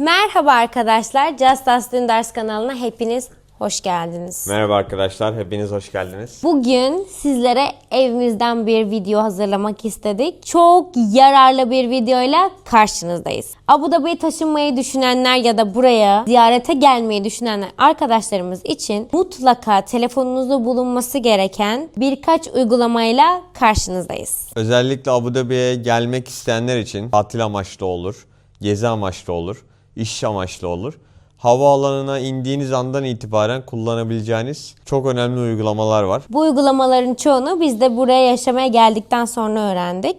Merhaba arkadaşlar, Just Ask Dündars kanalına hepiniz hoş geldiniz. Merhaba arkadaşlar, hepiniz hoş geldiniz. Bugün sizlere evimizden bir video hazırlamak istedik. Çok yararlı bir videoyla karşınızdayız. Abu Dhabi'ye taşınmayı düşünenler ya da buraya ziyarete gelmeyi düşünenler arkadaşlarımız için mutlaka telefonunuzda bulunması gereken birkaç uygulamayla karşınızdayız. Özellikle Abu Dhabi'ye gelmek isteyenler için tatil amaçlı olur, gezi amaçlı olur, iş amaçlı olur. Havaalanına indiğiniz andan itibaren kullanabileceğiniz çok önemli uygulamalar var. Bu uygulamaların çoğunu biz de buraya yaşamaya geldikten sonra öğrendik.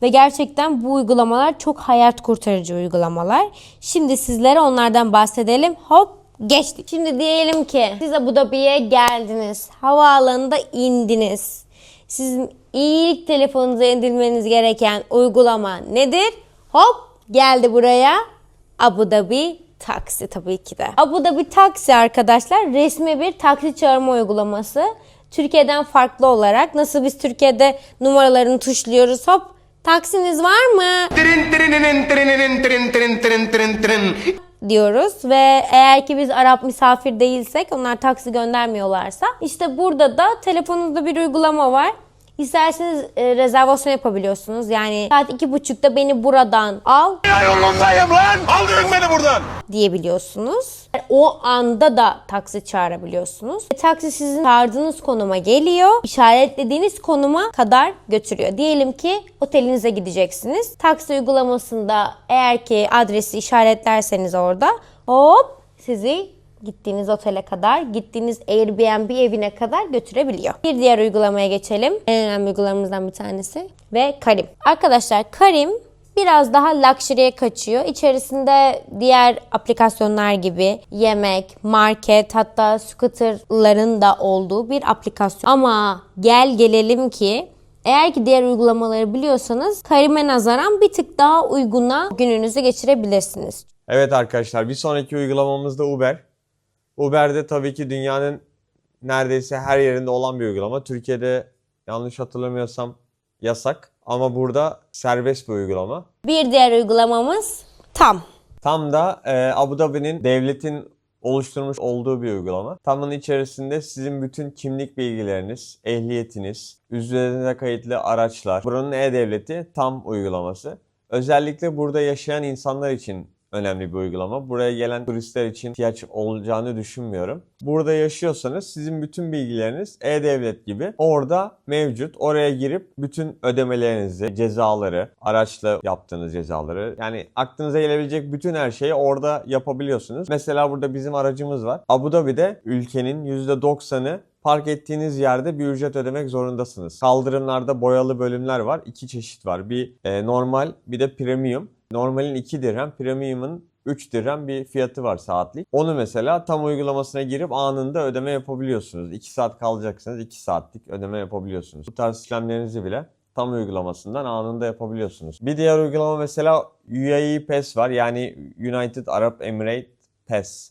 Ve gerçekten bu uygulamalar çok hayat kurtarıcı uygulamalar. Şimdi sizlere onlardan bahsedelim. Hop geçtik. Şimdi diyelim ki siz Abu Dhabi'ye geldiniz. Havaalanında indiniz. Sizin ilk telefonunuza indirmeniz gereken uygulama nedir? Hop geldi buraya. Abu Dhabi Taksi tabii ki de. Abu Dhabi Taksi arkadaşlar resmi bir taksi çağırma uygulaması. Türkiye'den farklı olarak nasıl biz Türkiye'de numaralarını tuşluyoruz, hop taksiniz var mı diyoruz ve eğer ki biz Arap misafir değilsek, onlar taksi göndermiyorlarsa, işte burada da telefonunuzda bir uygulama var. İsterseniz rezervasyon yapabiliyorsunuz. Yani saat 2.30'da beni buradan al. Yolundayım lan! Aldırın beni buradan! Diyebiliyorsunuz. O anda da taksi çağırabiliyorsunuz. Taksi sizin çağırdığınız konuma geliyor. İşaretlediğiniz konuma kadar götürüyor. Diyelim ki otelinize gideceksiniz. Taksi uygulamasında eğer ki adresi işaretlerseniz orada hop sizi gittiğiniz otele kadar, gittiğiniz Airbnb evine kadar götürebiliyor. Bir diğer uygulamaya geçelim. En önemli uygulamalarımızdan bir tanesi ve Karim. Arkadaşlar Karim biraz daha luxury'e kaçıyor. İçerisinde diğer aplikasyonlar gibi yemek, market, hatta scooterların da olduğu bir aplikasyon. Ama gel gelelim ki eğer ki diğer uygulamaları biliyorsanız Karim'e nazaran bir tık daha uyguna gününüzü geçirebilirsiniz. Evet arkadaşlar, bir sonraki uygulamamız da Uber. Uber'de tabii ki dünyanın neredeyse her yerinde olan bir uygulama. Türkiye'de yanlış hatırlamıyorsam yasak ama burada serbest bir uygulama. Bir diğer uygulamamız Tam. Tam da Abu Dhabi'nin devletin oluşturmuş olduğu bir uygulama. Tam'ın içerisinde sizin bütün kimlik bilgileriniz, ehliyetiniz, üzerinde kayıtlı araçlar. Buranın e-devleti Tam uygulaması. Özellikle burada yaşayan insanlar için önemli bir uygulama. Buraya gelen turistler için ihtiyaç olacağını düşünmüyorum. Burada yaşıyorsanız sizin bütün bilgileriniz e-devlet gibi orada mevcut. Oraya girip bütün ödemelerinizi, cezaları, araçla yaptığınız cezaları, yani aklınıza gelebilecek bütün her şeyi orada yapabiliyorsunuz. Mesela burada bizim aracımız var. Abu Dhabi'de ülkenin %90'ı park ettiğiniz yerde bir ücret ödemek zorundasınız. Kaldırımlarda boyalı bölümler var. İki çeşit var. Bir normal, bir de premium. Normalin 2 dirhem, premium'un 3 dirhem bir fiyatı var saatlik. Onu mesela Tam uygulamasına girip anında ödeme yapabiliyorsunuz. 2 saat kalacaksınız, 2 saatlik ödeme yapabiliyorsunuz. Bu tarz işlemlerinizi bile Tam uygulamasından anında yapabiliyorsunuz. Bir diğer uygulama mesela UAE Pass var. Yani United Arab Emirates Pass.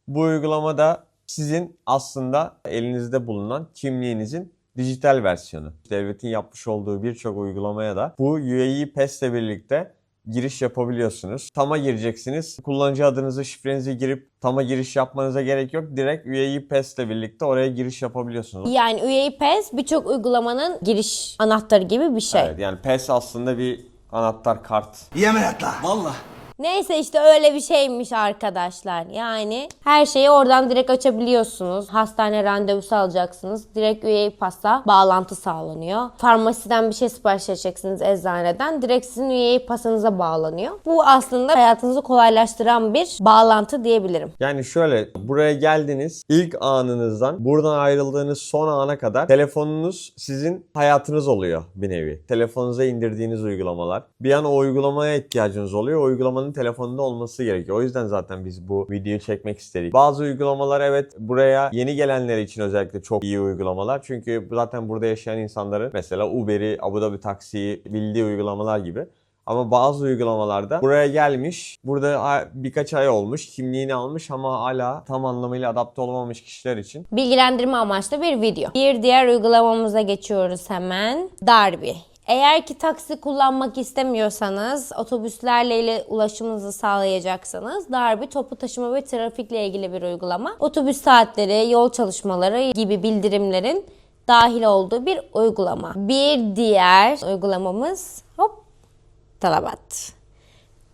Bu uygulamada sizin aslında elinizde bulunan kimliğinizin dijital versiyonu. Devletin yapmış olduğu birçok uygulamaya da bu UAE Pass ile birlikte giriş yapabiliyorsunuz. Tam'a gireceksiniz. Kullanıcı adınızı, şifrenizi girip Tam'a giriş yapmanıza gerek yok. Direkt UAE Pass ile birlikte oraya giriş yapabiliyorsunuz. Yani UAE Pass birçok uygulamanın giriş anahtarı gibi bir şey. Evet, yani Pass aslında bir anahtar kart. Yemin et la. Valla. Neyse işte öyle bir şeymiş arkadaşlar. Yani her şeyi oradan direkt açabiliyorsunuz. Hastane randevusu alacaksınız. Direkt UAE Pass'a bağlantı sağlanıyor. Farmasiden bir şey sipariş edeceksiniz, eczaneden. Direkt sizin UAE Pass'ınıza bağlanıyor. Bu aslında hayatınızı kolaylaştıran bir bağlantı diyebilirim. Yani şöyle, buraya geldiniz, ilk anınızdan buradan ayrıldığınız son ana kadar telefonunuz sizin hayatınız oluyor bir nevi. Telefonunuza indirdiğiniz uygulamalar. Bir an o uygulamaya ihtiyacınız oluyor. O uygulamanın telefonunda olması gerekiyor. O yüzden zaten biz bu videoyu çekmek istedik. Bazı uygulamalar evet buraya yeni gelenler için özellikle çok iyi uygulamalar. Çünkü zaten burada yaşayan insanların mesela Uber'i, Abu Dhabi Taksi'yi bildiği uygulamalar gibi. Ama bazı uygulamalarda buraya gelmiş, burada birkaç ay olmuş, kimliğini almış ama hala tam anlamıyla adapte olamamış kişiler için Bilgilendirme amaçlı bir video. Bir diğer uygulamamıza geçiyoruz hemen. Darby. Eğer ki taksi kullanmak istemiyorsanız, otobüslerle ile ulaşımınızı sağlayacaksanız Darby toplu taşıma ve trafikle ilgili bir uygulama. Otobüs saatleri, yol çalışmaları gibi bildirimlerin dahil olduğu bir uygulama. Bir diğer uygulamamız Talabat.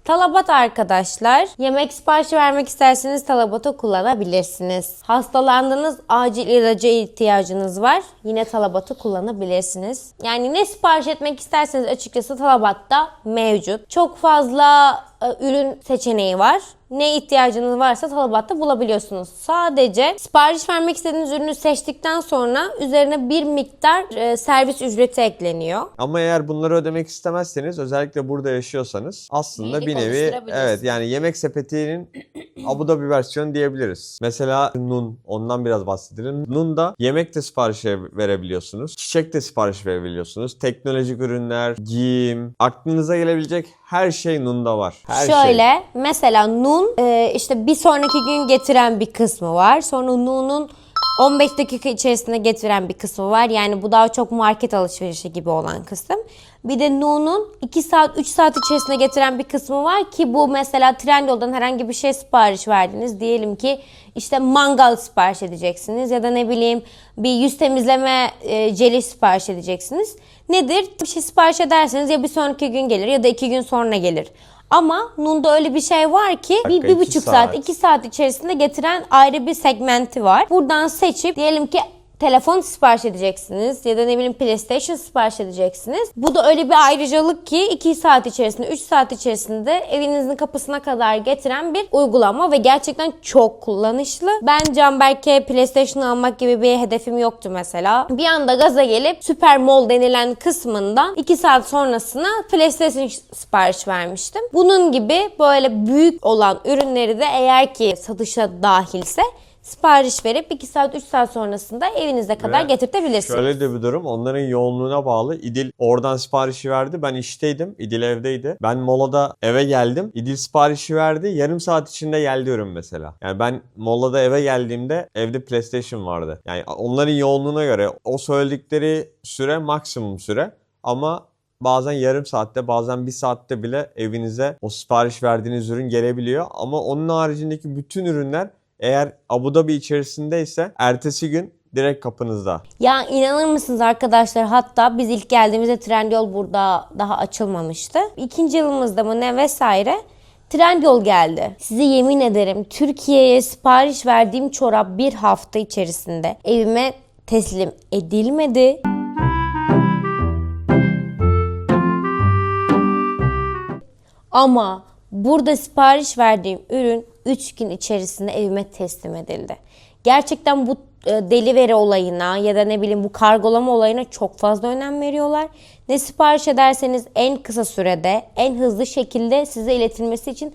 Talabat arkadaşlar, yemek siparişi vermek isterseniz Talabat'ı kullanabilirsiniz. Hastalandınız, acil ilaca ihtiyacınız var, yine Talabat'ı kullanabilirsiniz. Yani ne sipariş etmek isterseniz açıkçası Talabat'ta mevcut. Çok fazla ürün seçeneği var. Ne ihtiyacınız varsa Talabat'ta bulabiliyorsunuz. Sadece sipariş vermek istediğiniz ürünü seçtikten sonra üzerine bir miktar servis ücreti ekleniyor. Ama eğer bunları ödemek istemezseniz, özellikle burada yaşıyorsanız aslında bir nevi evet, yani Yemek Sepeti'nin Abu Dhabi versiyonu diyebiliriz. Mesela Nun, ondan biraz bahsedelim. Nun'da yemek de sipariş verebiliyorsunuz. Çiçek de sipariş verebiliyorsunuz. Teknolojik ürünler, giyim, aklınıza gelebilecek her şey Nun'da var. Her Şöyle mesela Nun işte bir sonraki gün getiren bir kısmı var. Sonra Nun'un 15 dakika içerisinde getiren bir kısmı var. Yani bu daha çok market alışverişi gibi olan kısım. Bir de Nu'nun 2 saat 3 saat içerisinde getiren bir kısmı var ki bu mesela Trendyol'dan herhangi bir şey sipariş verdiniz. Diyelim ki işte mangal sipariş edeceksiniz ya da ne bileyim bir yüz temizleme jeli sipariş edeceksiniz. Nedir? Bir şey sipariş ederseniz ya bir sonraki gün gelir ya da 2 gün sonra gelir. Ama Nun'da öyle bir şey var ki bir buçuk saat, 2 saat içerisinde getiren ayrı bir segmenti var. Buradan seçip diyelim ki telefon sipariş edeceksiniz ya da ne bileyim PlayStation sipariş edeceksiniz. Bu da öyle bir ayrıcalık ki 2 saat içerisinde, 3 saat içerisinde evinizin kapısına kadar getiren bir uygulama ve gerçekten çok kullanışlı. Ben Canberk'e PlayStation almak gibi bir hedefim yoktu mesela. Bir anda gaza gelip Süper Mall denilen kısmından 2 saat sonrasına PlayStation sipariş vermiştim. Bunun gibi böyle büyük olan ürünleri de eğer ki satışa dahilse sipariş verip 2 saat 3 saat sonrasında evinize kadar getirtebilirsiniz. Şöyle de bir durum, onların yoğunluğuna bağlı. İdil oradan siparişi verdi. Ben işteydim. İdil evdeydi. Ben molada eve geldim. İdil siparişi verdi. Yarım saat içinde geldi ürün mesela. Yani ben molada eve geldiğimde evde PlayStation vardı. Yani onların yoğunluğuna göre o söyledikleri süre maksimum süre. Ama bazen yarım saatte, bazen bir saatte bile evinize o sipariş verdiğiniz ürün gelebiliyor. Ama onun haricindeki bütün ürünler eğer Abu Dhabi içerisindeyse ertesi gün direkt kapınızda. Ya inanır mısınız arkadaşlar, hatta biz ilk geldiğimizde Trendyol burada daha açılmamıştı. 2. yılımızda mı ne vesaire Trendyol geldi. Size yemin ederim Türkiye'ye sipariş verdiğim çorap bir hafta içerisinde evime teslim edilmedi. Ama burada sipariş verdiğim ürün 3 gün içerisinde evime teslim edildi. Gerçekten bu delivery olayına ya da ne bileyim bu kargolama olayına çok fazla önem veriyorlar. Ne sipariş ederseniz en kısa sürede, en hızlı şekilde size iletilmesi için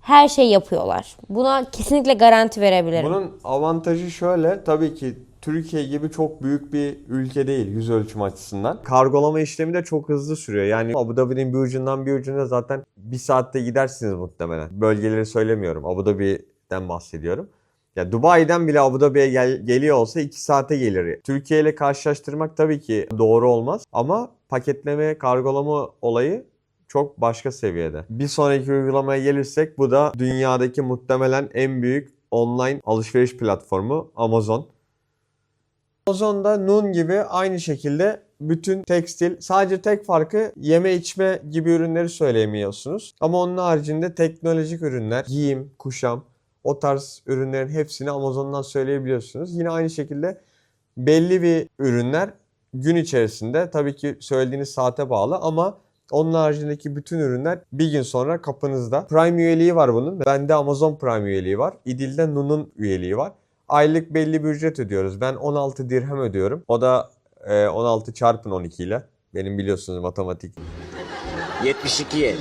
her şey yapıyorlar. Buna kesinlikle garanti verebilirim. Bunun avantajı şöyle, tabii ki Türkiye gibi çok büyük bir ülke değil yüz ölçümü açısından. Kargolama işlemi de çok hızlı sürüyor. Yani Abu Dhabi'nin bir ucundan bir ucuna zaten bir saatte gidersiniz muhtemelen. Bölgeleri söylemiyorum. Abu Dhabi'den bahsediyorum. Ya Dubai'den bile Abu Dhabi'ye geliyor olsa 2 saate gelir. Türkiye ile karşılaştırmak tabii ki doğru olmaz. Ama paketleme, kargolama olayı çok başka seviyede. Bir sonraki uygulamaya gelirsek bu da dünyadaki muhtemelen en büyük online alışveriş platformu Amazon. Amazon'da Nun gibi aynı şekilde bütün tekstil, sadece tek farkı yeme içme gibi ürünleri söyleyemiyorsunuz. Ama onun haricinde teknolojik ürünler, giyim, kuşam, o tarz ürünlerin hepsini Amazon'dan söyleyebiliyorsunuz. Yine aynı şekilde belli bir ürünler gün içerisinde, tabii ki söylediğiniz saate bağlı, ama onun haricindeki bütün ürünler bir gün sonra kapınızda. Prime üyeliği var bunun. Bende Amazon Prime üyeliği var. İdil'de Nun'un üyeliği var. Aylık belli bir ücret ödüyoruz. Ben 16 dirhem ödüyorum. O da 16 çarpın 12 ile. Benim biliyorsunuz matematik. 72'ye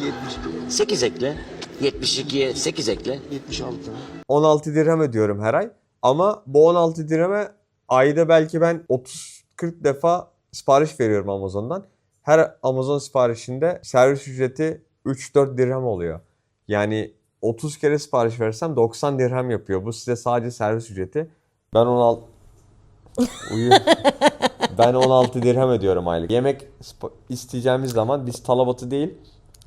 8 ekle. 72'ye 8 ekle. 76. 16 dirhem ödüyorum her ay. Ama bu 16 dirheme ayda belki ben 30-40 defa sipariş veriyorum Amazon'dan. Her Amazon siparişinde servis ücreti 3-4 dirhem oluyor. Yani 30 kere sipariş versem 90 dirhem yapıyor. Bu size sadece servis ücreti. Ben 16... Ben 16 dirhem ödüyorum aylık. Yemek isteyeceğimiz zaman biz talabatı değil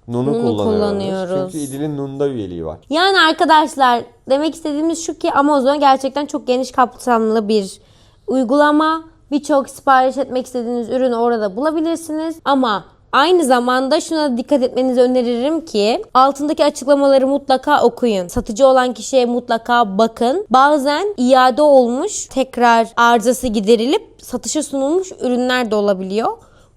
Nun'u kullanıyoruz. Çünkü İdil'in Nun'da üyeliği var. Yani arkadaşlar demek istediğimiz şu ki Amazon gerçekten çok geniş kapsamlı bir uygulama. Birçok sipariş etmek istediğiniz ürünü orada bulabilirsiniz. Ama aynı zamanda şuna dikkat etmenizi öneririm ki altındaki açıklamaları mutlaka okuyun. Satıcı olan kişiye mutlaka bakın. Bazen iade olmuş, tekrar arızası giderilip satışa sunulmuş ürünler de olabiliyor.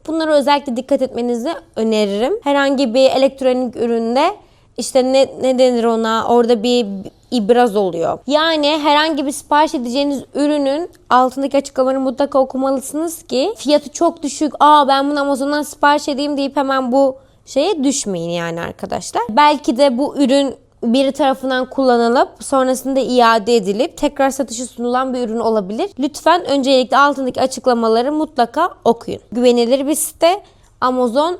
Bunlara özellikle dikkat etmenizi öneririm. Herhangi bir elektronik üründe işte ne denir ona, orada bir ibraz oluyor. Yani herhangi bir sipariş edeceğiniz ürünün altındaki açıklamaları mutlaka okumalısınız ki fiyatı çok düşük, ben bunu Amazon'dan sipariş edeyim deyip hemen bu şeye düşmeyin yani arkadaşlar. Belki de bu ürün biri tarafından kullanılıp sonrasında iade edilip tekrar satışa sunulan bir ürün olabilir. Lütfen öncelikle altındaki açıklamaları mutlaka okuyun. Güvenilir bir site Amazon.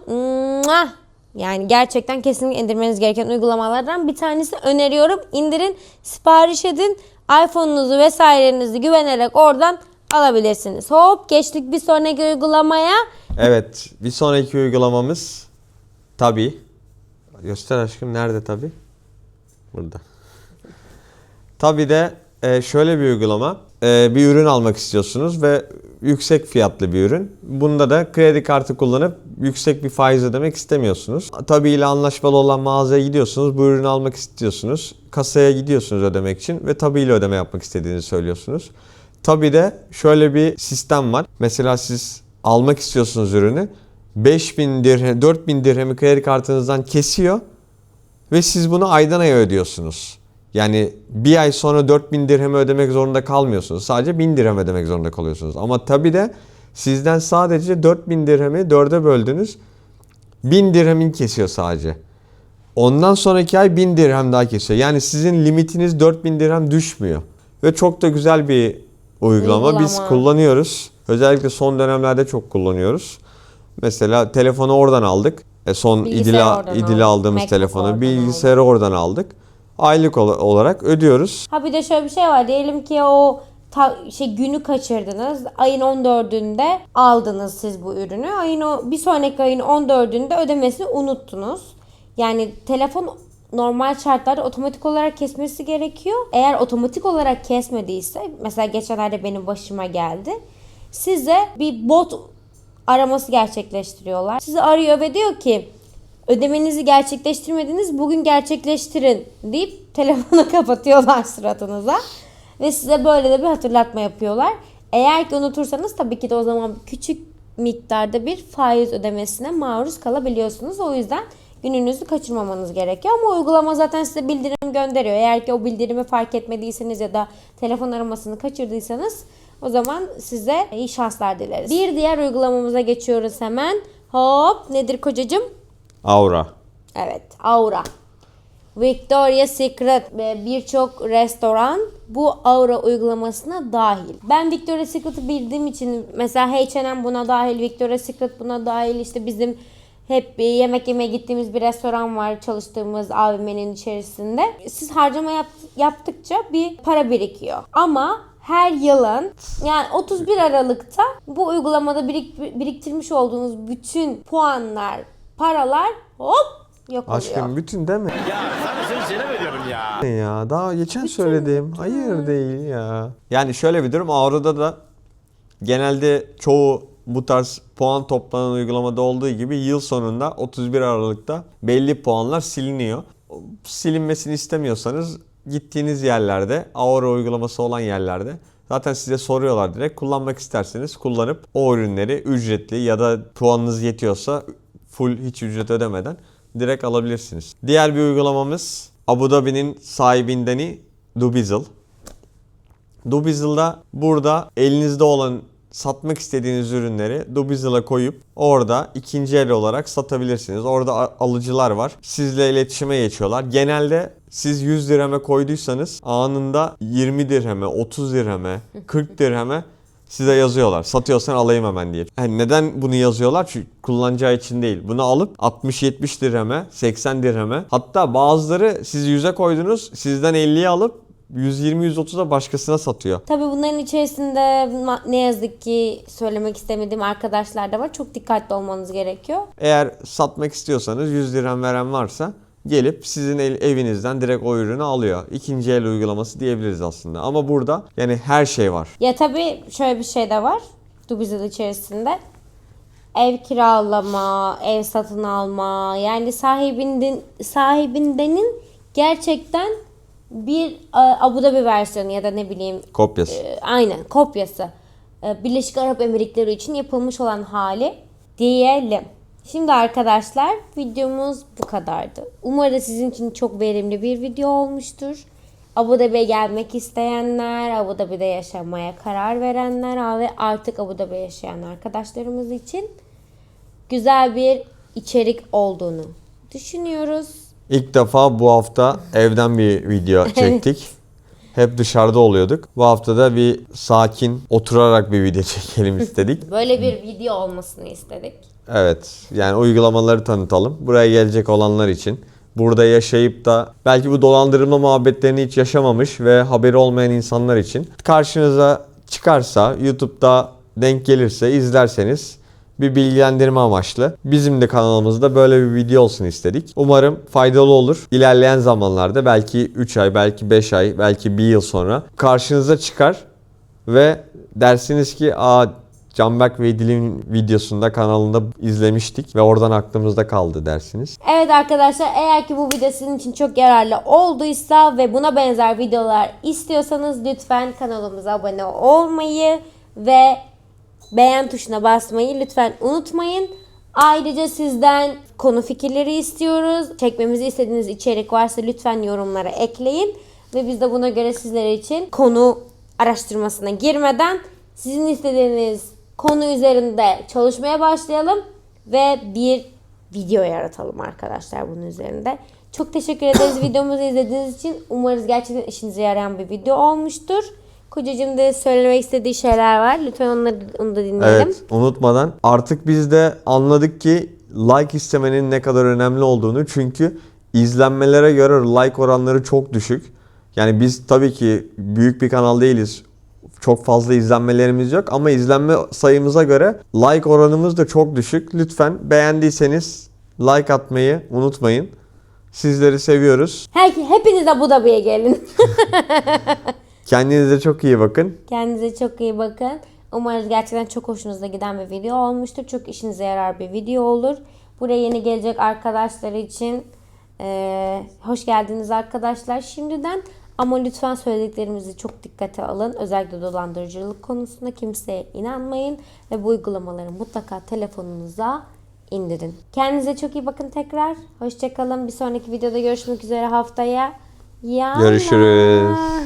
Yani gerçekten kesinlikle indirmeniz gereken uygulamalardan bir tanesi, öneriyorum. İndirin, sipariş edin. iPhone'unuzu vesairenizi güvenerek oradan alabilirsiniz. Hop, geçtik bir sonraki uygulamaya. Evet, bir sonraki uygulamamız Tabii. Göster aşkım, nerede Tabii? Burada. Tabii de şöyle bir uygulama. Bir ürün almak istiyorsunuz ve yüksek fiyatlı bir ürün. Bunda da kredi kartı kullanıp yüksek bir faiz ödemek istemiyorsunuz. Tabii ile anlaşmalı olan mağazaya gidiyorsunuz. Bu ürünü almak istiyorsunuz. Kasaya gidiyorsunuz ödemek için ve Tabii ile ödeme yapmak istediğinizi söylüyorsunuz. Tabii de şöyle bir sistem var. Mesela siz almak istiyorsunuz ürünü. 5000 dirhem, 4000 dirhemi kredi kartınızdan kesiyor ve siz bunu aydan aya ödüyorsunuz. Yani bir ay sonra 4000 dirhem ödemek zorunda kalmıyorsunuz. Sadece 1000 dirhem ödemek zorunda kalıyorsunuz. Ama tabii de sizden sadece 4000 dirhemi 4'e böldünüz. 1000 dirhemin kesiyor sadece. Ondan sonraki ay 1000 dirhem daha kesiyor. Yani sizin limitiniz 4000 dirhem düşmüyor. Ve çok da güzel bir uygulama. Biz kullanıyoruz. Özellikle son dönemlerde çok kullanıyoruz. Mesela telefonu oradan aldık. Son İdil'e aldığımız telefonu, bilgisayarı oradan aldık. Aylık olarak ödüyoruz. Bir de şöyle bir şey var. Diyelim ki o günü kaçırdınız. Ayın 14'ünde aldınız siz bu ürünü. Bir sonraki ayın 14'ünde ödemesini unuttunuz. Yani telefon normal şartlarda otomatik olarak kesmesi gerekiyor. Eğer otomatik olarak kesmediyse, mesela geçenlerde benim başıma geldi. Size bir bot araması gerçekleştiriyorlar. Sizi arıyor ve diyor ki ödemenizi gerçekleştirmediniz, bugün gerçekleştirin deyip telefonu kapatıyorlar suratınıza. Ve size böyle de bir hatırlatma yapıyorlar. Eğer ki unutursanız tabii ki de o zaman küçük miktarda bir faiz ödemesine maruz kalabiliyorsunuz. O yüzden gününüzü kaçırmamanız gerekiyor. Ama uygulama zaten size bildirim gönderiyor. Eğer ki o bildirimi fark etmediyseniz ya da telefon aramasını kaçırdıysanız o zaman size iyi şanslar dileriz. Bir diğer uygulamamıza geçiyoruz hemen. Hop, nedir kocacığım? Aura. Evet, Aura. Victoria's Secret ve birçok restoran bu Aura uygulamasına dahil. Ben Victoria's Secret'ı bildiğim için mesela H&M buna dahil, Victoria's Secret buna dahil, işte bizim hep yemek yemeye gittiğimiz bir restoran var çalıştığımız AVM'nin içerisinde. Siz harcama yaptıkça bir para birikiyor. Ama her yılın yani 31 Aralık'ta bu uygulamada biriktirmiş olduğunuz bütün puanlar, paralar hop yok oluyor. Aşkım bütün değil mi? Ya sana seni veriyorum ya. Ya daha geçen söyledim. Hayır değil ya. Yani şöyle bir durum. Aura'da da genelde çoğu bu tarz puan toplanan uygulamada olduğu gibi yıl sonunda 31 Aralık'ta belli puanlar siliniyor. Silinmesini istemiyorsanız gittiğiniz yerlerde, Aura uygulaması olan yerlerde zaten size soruyorlar direkt. Kullanmak isterseniz kullanıp o ürünleri ücretli ya da puanınız yetiyorsa full hiç ücret ödemeden direkt alabilirsiniz. Diğer bir uygulamamız Abu Dhabi'nin sahibindeni Dubizzle. Dubizzle'da burada elinizde olan satmak istediğiniz ürünleri Dubizzle'a koyup orada ikinci el olarak satabilirsiniz. Orada alıcılar var. Sizle iletişime geçiyorlar. Genelde siz 100 dirheme koyduysanız anında 20 dirheme, 30 dirheme, 40 dirheme size yazıyorlar. Satıyorsan alayım hemen diye. Yani neden bunu yazıyorlar? Çünkü kullanacağı için değil. Bunu alıp 60-70 dirheme, 80 dirheme, hatta bazıları siz 100'e koydunuz, sizden 50'ye alıp 120-130'a başkasına satıyor. Tabii bunların içerisinde ne yazık ki söylemek istemediğim arkadaşlar da var. Çok dikkatli olmanız gerekiyor. Eğer satmak istiyorsanız 100 dirhem veren varsa gelip sizin evinizden direkt o ürünü alıyor. İkinci el uygulaması diyebiliriz aslında. Ama burada yani her şey var. Ya tabii şöyle bir şey de var Dubizzle içerisinde. Ev kiralama, ev satın alma, yani sahibindenin gerçekten bir Abu Dhabi versiyonu ya da ne bileyim Kopyası. aynen kopyası. Birleşik Arap Emirlikleri için yapılmış olan hali diyelim. Şimdi arkadaşlar videomuz bu kadardı. Umarım sizin için çok verimli bir video olmuştur. Abu Dhabi'ye gelmek isteyenler, Abu Dhabi'de yaşamaya karar verenler ve artık Abu Dhabi'de yaşayan arkadaşlarımız için güzel bir içerik olduğunu düşünüyoruz. İlk defa bu hafta evden bir video çektik. Hep dışarıda oluyorduk. Bu hafta da bir sakin oturarak bir video çekelim istedik. Böyle bir video olmasını istedik. Evet, yani uygulamaları tanıtalım. Buraya gelecek olanlar için. Burada yaşayıp da belki bu dolandırılma muhabbetlerini hiç yaşamamış ve haberi olmayan insanlar için. Karşınıza çıkarsa, YouTube'da denk gelirse izlerseniz bir bilgilendirme amaçlı. Bizim de kanalımızda böyle bir video olsun istedik. Umarım faydalı olur. İlerleyen zamanlarda belki 3 ay, belki 5 ay, belki 1 yıl sonra karşınıza çıkar ve dersiniz ki Canberk ve İdil'in videosunda kanalında izlemiştik ve oradan aklımızda kaldı dersiniz. Evet arkadaşlar, eğer ki bu video sizin için çok yararlı olduysa ve buna benzer videolar istiyorsanız lütfen kanalımıza abone olmayı ve beğen tuşuna basmayı lütfen unutmayın. Ayrıca sizden konu fikirleri istiyoruz. Çekmemizi istediğiniz içerik varsa lütfen yorumlara ekleyin. Ve biz de buna göre sizler için konu araştırmasına girmeden sizin istediğiniz konu üzerinde çalışmaya başlayalım. Ve bir video yaratalım arkadaşlar bunun üzerinde. Çok teşekkür ederiz videomuzu izlediğiniz için. Umarız gerçekten işinize yarayan bir video olmuştur. Kocacığım da söylemek istediği şeyler var. Lütfen onu da dinleyelim. Evet, unutmadan artık biz de anladık ki like istemenin ne kadar önemli olduğunu. Çünkü izlenmelere göre like oranları çok düşük. Yani biz tabii ki büyük bir kanal değiliz. Çok fazla izlenmelerimiz yok ama izlenme sayımıza göre like oranımız da çok düşük. Lütfen beğendiyseniz like atmayı unutmayın. Sizleri seviyoruz. Hepiniz Abu Dhabi'ye gelin. Kendinize çok iyi bakın. Kendinize çok iyi bakın. Umarız gerçekten çok hoşunuza giden bir video olmuştur. Çok işinize yarar bir video olur. Buraya yeni gelecek arkadaşlar için hoş geldiniz arkadaşlar şimdiden. Ama lütfen söylediklerimizi çok dikkate alın. Özellikle dolandırıcılık konusunda kimseye inanmayın. Ve bu uygulamaları mutlaka telefonunuza indirin. Kendinize çok iyi bakın tekrar. Hoşçakalın. Bir sonraki videoda görüşmek üzere haftaya. Görüşürüz.